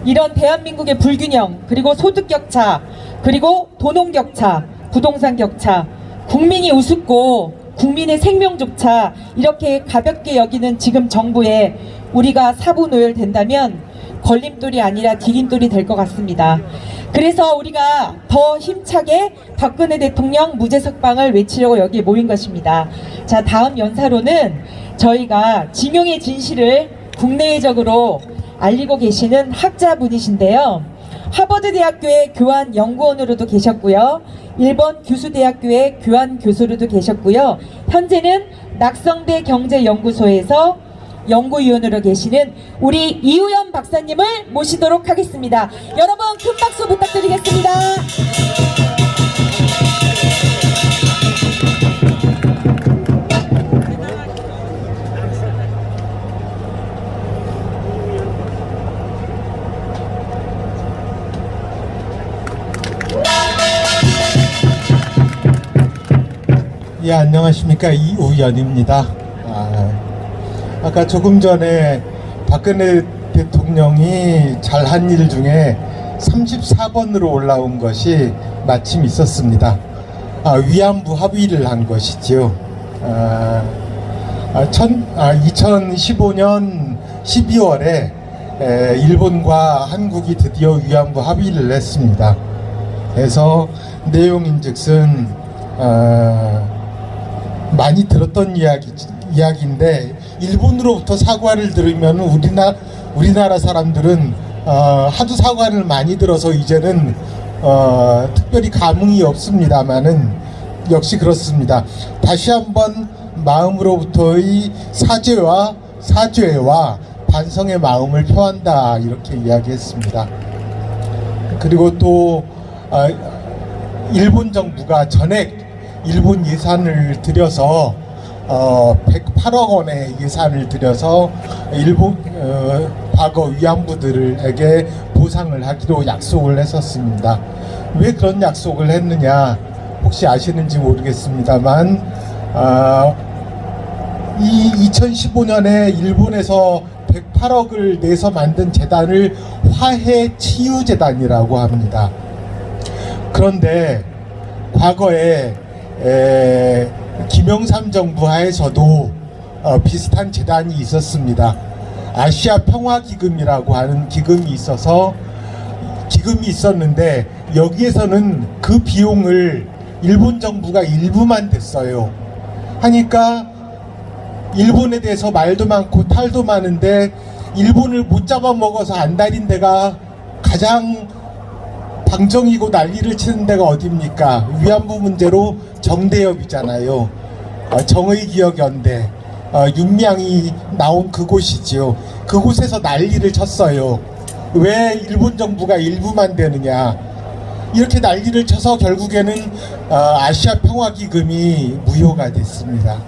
이런 대한민국의 불균형, 그리고 소득 격차, 그리고 도농 격차, 부동산 격차, 국민이 우습고 국민의 생명조차 이렇게 가볍게 여기는 지금 정부에 우리가 사부노열된다면 걸림돌이 아니라 디딤돌이 될 것 같습니다. 그래서 우리가 더 힘차게 박근혜 대통령 무죄 석방을 외치려고 여기에 모인 것입니다. 자, 다음 연사로는 저희가 징용의 진실을 국내적으로 알리고 계시는 학자분이신데요. 하버드 대학교의 교환 연구원으로도 계셨고요. 일본 규슈대학교의 교환 교수로도 계셨고요. 현재는 낙성대 경제연구소에서 연구위원으로 계시는 우리 이우연 박사님을 모시도록 하겠습니다. 여러분 큰 박수 부탁드리겠습니다. 예, 안녕하십니까. 이우연입니다. 아까 조금 전에 박근혜 대통령이 잘한 일 중에 34번으로 올라온 것이 마침 있었습니다. 위안부 합의를 한 것이지요. 2015년 12월에 일본과 한국이 드디어 위안부 합의를 했습니다. 그래서 내용인즉슨 많이 들었던 이야기인데, 일본으로부터 사과를 들으면 우리나라 사람들은 하도 사과를 많이 들어서 이제는 특별히 감흥이 없습니다만은 역시 그렇습니다. 다시 한번 마음으로부터의 사죄와 반성의 마음을 표한다, 이렇게 이야기했습니다. 그리고 또 일본 정부가 전액 일본 예산을 들여서 108억 원의 예산을 들여서 일본 과거 위안부들에게 보상을 하기로 약속을 했었습니다. 왜 그런 약속을 했느냐 혹시 아시는지 모르겠습니다만, 이 2015년에 일본에서 108억을 내서 만든 재단을 화해치유재단이라고 합니다. 그런데 과거에 김영삼 정부 하에서도 비슷한 재단이 있었습니다. 아시아 평화기금이라고 하는 기금이 있었는데 여기에서는 그 비용을 일본 정부가 일부만 댔어요. 하니까 일본에 대해서 말도 많고 탈도 많은데 일본을 못 잡아먹어서 안달인 데가 가장 방정이고 난리를 치는 데가 어딥니까? 위안부 문제로 정대협이잖아요. 정의기억연대, 윤명이 나온 그곳이지요. 그곳에서 난리를 쳤어요. 왜 일본 정부가 일부만 되느냐, 이렇게 난리를 쳐서 결국에는 아시아 평화기금이 무효가 됐습니다.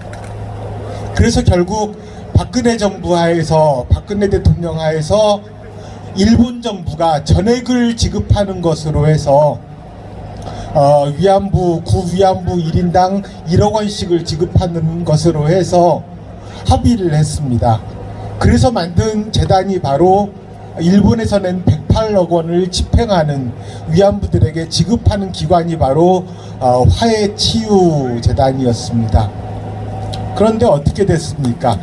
그래서 결국 박근혜 정부 하에서, 박근혜 대통령 하에서 일본 정부가 전액을 지급하는 것으로 해서 위안부, 구위안부 1인당 1억 원씩을 지급하는 것으로 해서 합의를 했습니다. 그래서 만든 재단이 바로 일본에서 낸 108억 원을 집행하는, 위안부들에게 지급하는 기관이 바로 화해치유재단이었습니다. 그런데 어떻게 됐습니까?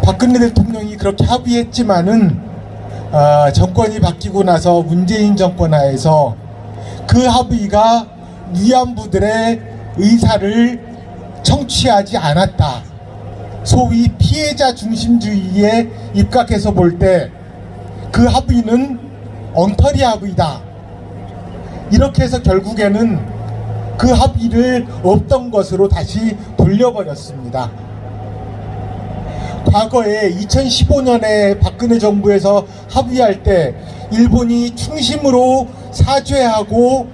박근혜 대통령이 그렇게 합의했지만은 정권이 바뀌고 나서 문재인 정권 하에서 그 합의가 위안부들의 의사를 청취하지 않았다. 소위 피해자 중심주의에 입각해서 볼 때 그 합의는 엉터리 합의다. 이렇게 해서 결국에는 그 합의를 없던 것으로 다시 돌려버렸습니다. 과거에 2015년에 박근혜 정부에서 합의할 때 일본이 충심으로 사죄하고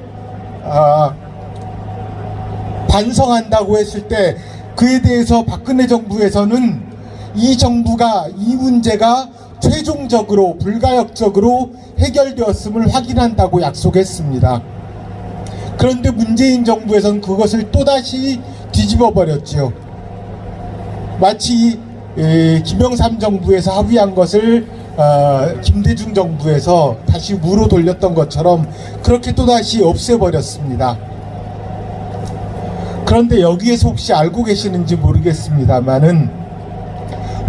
반성한다고 했을 때 그에 대해서 박근혜 정부에서는 이 정부가 이 문제가 최종적으로 불가역적으로 해결되었음을 확인한다고 약속했습니다. 그런데 문재인 정부에서는 그것을 또다시 뒤집어 버렸죠. 마치 김영삼 정부에서 합의한 것을 김대중 정부에서 다시 무로 돌렸던 것처럼 그렇게 또다시 없애버렸습니다. 그런데 여기에서 혹시 알고 계시는지 모르겠습니다만은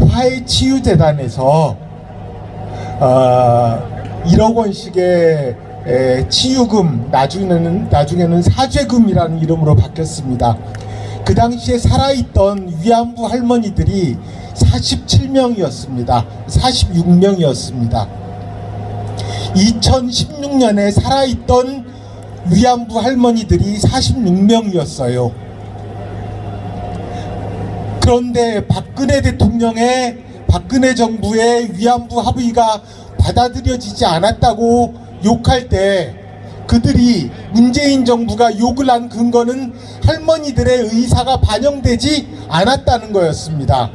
화해치유재단에서 1억 원씩의 치유금, 나중에는 사죄금이라는 이름으로 바뀌었습니다. 그 당시에 살아있던 위안부 할머니들이 47명이었습니다. 46명이었습니다. 2016년에 살아있던 위안부 할머니들이 46명이었어요. 그런데 박근혜 정부의 위안부 합의가 받아들여지지 않았다고 욕할 때 그들이 문재인 정부가 욕을 한 근거는 할머니들의 의사가 반영되지 않았다는 거였습니다.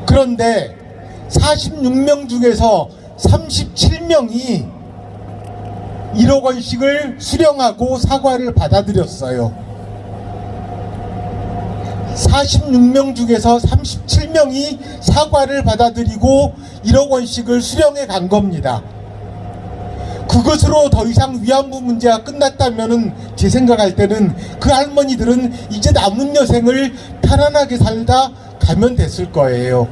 그런데 46명 중에서 37명이 1억 원씩을 수령하고 사과를 받아들였어요. 46명 중에서 37명이 사과를 받아들이고 1억 원씩을 수령해 간 겁니다. 그것으로 더 이상 위안부 문제가 끝났다면은 제 생각할 때는 그 할머니들은 이제 남은 여생을 편안하게 살다 가면 됐을 거예요.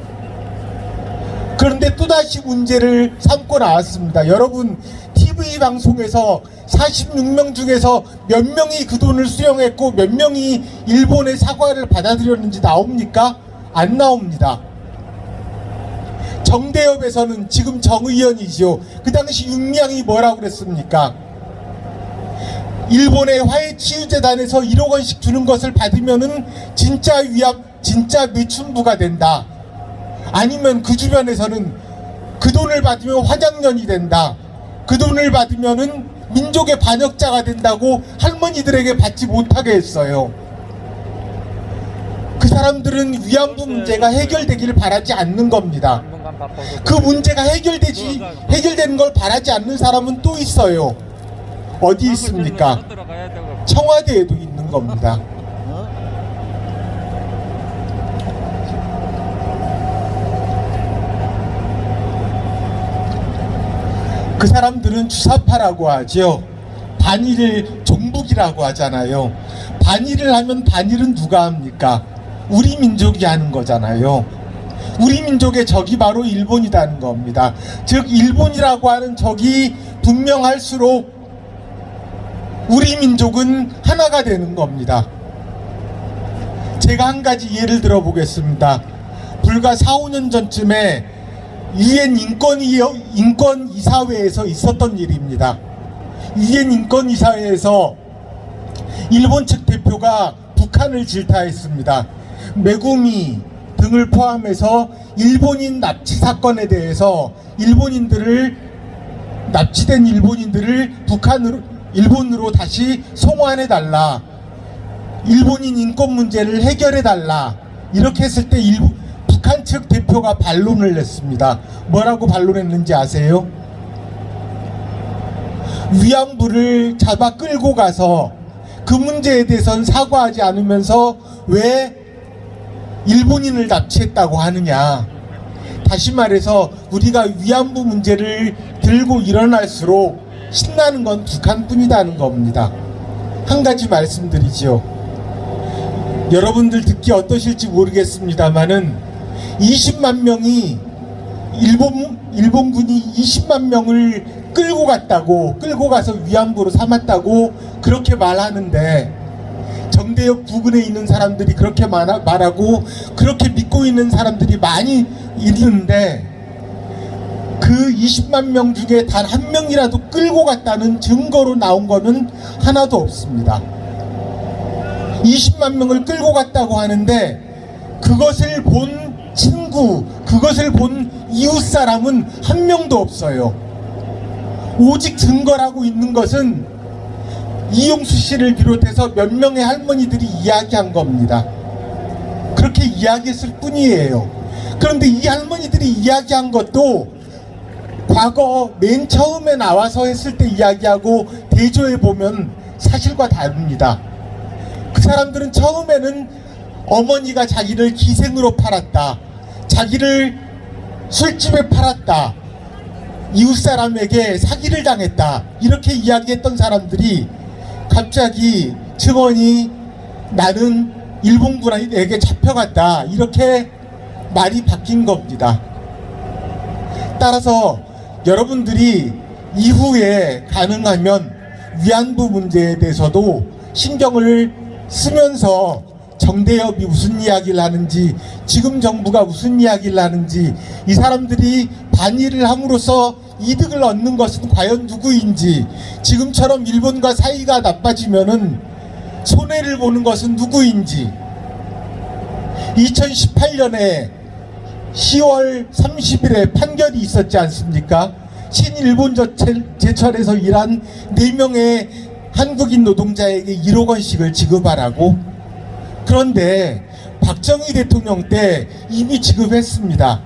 그런데 또다시 문제를 삼고 나왔습니다. 여러분, TV 방송에서 46명 중에서 몇 명이 그 돈을 수령했고 몇 명이 일본의 사과를 받아들였는지 나옵니까? 안 나옵니다. 정대협에서는 지금 정 의원이지요. 그 당시 윤미향이 뭐라고 그랬습니까? 일본의 화해치유재단에서 1억 원씩 주는 것을 받으면은 진짜 매춘부가 된다. 아니면 그 주변에서는 그 돈을 받으면 화장년이 된다. 그 돈을 받으면은 민족의 반역자가 된다고 할머니들에게 받지 못하게 했어요. 그 사람들은 위안부 문제가 해결되기를 바라지 않는 겁니다. 그 문제가 해결되는 걸 바라지 않는 사람은 또 있어요. 어디 있습니까? 청와대에도 있는 겁니다. 그 사람들은 주사파라고 하죠. 반일 종북이라고 하잖아요. 반일을 하면 반일은 누가 합니까? 우리 민족이 하는 거잖아요. 우리 민족의 적이 바로 일본이라는 겁니다. 즉 일본이라고 하는 적이 분명할수록 우리 민족은 하나가 되는 겁니다. 제가 한 가지 예를 들어 보겠습니다. 불과 4, 5년 전쯤에 유엔 인권이사회에서 있었던 일입니다. 유엔 인권이사회에서 일본 측 대표가 북한을 질타했습니다. 메구미 등을 포함해서 일본인 납치 사건에 대해서 납치된 일본인들을 일본으로 다시 송환해달라. 일본인 인권 문제를 해결해달라. 이렇게 했을 때 북한 측 대표가 반론을 냈습니다. 뭐라고 반론했는지 아세요? 위안부를 잡아 끌고 가서 그 문제에 대해서는 사과하지 않으면서 왜 일본인을 납치했다고 하느냐. 다시 말해서 우리가 위안부 문제를 들고 일어날수록 신나는 건 북한뿐이라는 겁니다. 한 가지 말씀드리지요. 여러분들 듣기 어떠실지 모르겠습니다만은 20만 명이 일본군이 20만 명을 끌고 가서 위안부로 삼았다고 그렇게 말하는데, 정대협 부근에 있는 사람들이 그렇게 말하고 그렇게 믿고 있는 사람들이 많이 있는데, 그 20만 명 중에 단 한 명이라도 끌고 갔다는 증거로 나온 거는 하나도 없습니다. 20만 명을 끌고 갔다고 하는데 그것을 본 친구, 그것을 본 이웃 사람은 한 명도 없어요. 오직 증거라고 있는 것은 이용수 씨를 비롯해서 몇 명의 할머니들이 이야기한 겁니다. 그렇게 이야기했을 뿐이에요. 그런데 이 할머니들이 이야기한 것도 과거 맨 처음에 나와서 했을 때 이야기하고 대조해 보면 사실과 다릅니다. 그 사람들은 처음에는 어머니가 자기를 기생으로 팔았다, 자기를 술집에 팔았다, 이웃 사람에게 사기를 당했다 이렇게 이야기했던 사람들이 갑자기 증언이 나는 일본군에게 잡혀갔다 이렇게 말이 바뀐 겁니다. 따라서 여러분들이 이후에 가능하면 위안부 문제에 대해서도 신경을 쓰면서 정대협이 무슨 이야기를 하는지, 지금 정부가 무슨 이야기를 하는지, 이 사람들이 반일을 함으로써 이득을 얻는 것은 과연 누구인지, 지금처럼 일본과 사이가 나빠지면은 손해를 보는 것은 누구인지, 2018년에 10월 30일에 판결이 있었지 않습니까? 신일본 제철에서 일한 4명의 한국인 노동자에게 1억 원씩을 지급하라고. 그런데 박정희 대통령 때 이미 지급했습니다.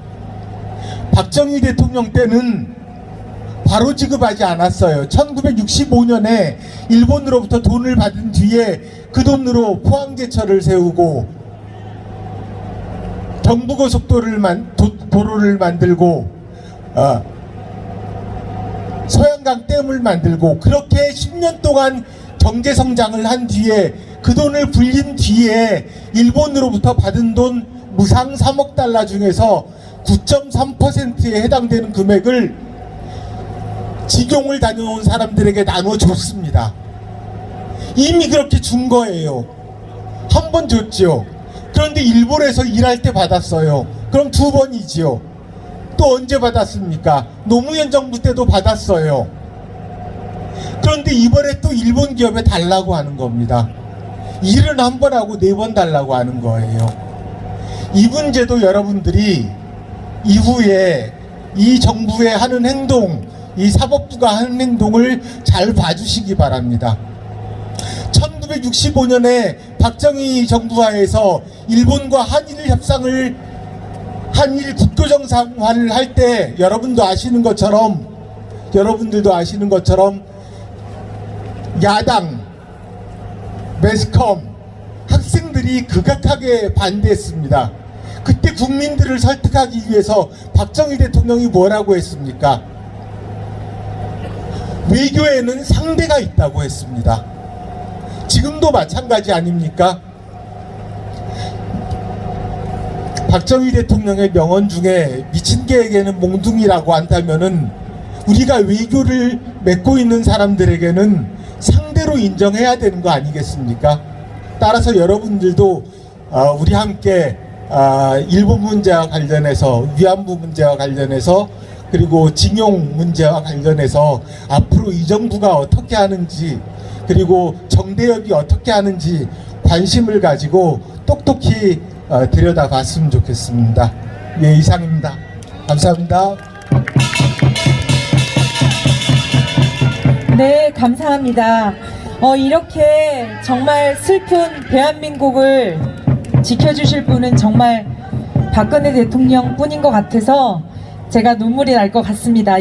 박정희 대통령 때는 바로 지급하지 않았어요. 1965년에 일본으로부터 돈을 받은 뒤에 그 돈으로 포항제철을 세우고 경부고속도로를 만들고 소양강 댐을 만들고 그렇게 10년 동안 경제성장을 한 뒤에 그 돈을 불린 뒤에 일본으로부터 받은 돈 무상 3억 달러 중에서 9.3%에 해당되는 금액을 직용을 다녀온 사람들에게 나눠줬습니다. 이미 그렇게 준 거예요. 한 번 줬죠. 그런데 일본에서 일할 때 받았어요. 그럼 2번이지요. 또 언제 받았습니까? 노무현 정부 때도 받았어요. 그런데 이번에 또 일본 기업에 달라고 하는 겁니다. 일은 한 번 하고 4번 달라고 하는 거예요. 이 문제도 여러분들이 이후에 이 정부의 하는 행동, 이 사법부가 하는 행동을 잘 봐주시기 바랍니다. 1965년에 박정희 정부하에서 일본과 한일 협상을, 한일 국교정상화를 할 때 여러분들도 아시는 것처럼 야당, 매스컴, 학생들이 극악하게 반대했습니다. 그때 국민들을 설득하기 위해서 박정희 대통령이 뭐라고 했습니까? 외교에는 상대가 있다고 했습니다. 지금도 마찬가지 아닙니까? 박정희 대통령의 명언 중에 미친 개에게는 몽둥이라고 한다면은 우리가 외교를 맺고 있는 사람들에게는 상대로 인정해야 되는 거 아니겠습니까? 따라서 여러분들도 우리 함께 일본 문제와 관련해서, 위안부 문제와 관련해서, 그리고 징용 문제와 관련해서 앞으로 이 정부가 어떻게 하는지, 그리고 정대협이 어떻게 하는지 관심을 가지고 똑똑히 들여다봤으면 좋겠습니다. 예, 이상입니다. 감사합니다. 네, 감사합니다. 이렇게 정말 슬픈 대한민국을 지켜주실 분은 정말 박근혜 대통령 뿐인 것 같아서 제가 눈물이 날 것 같습니다.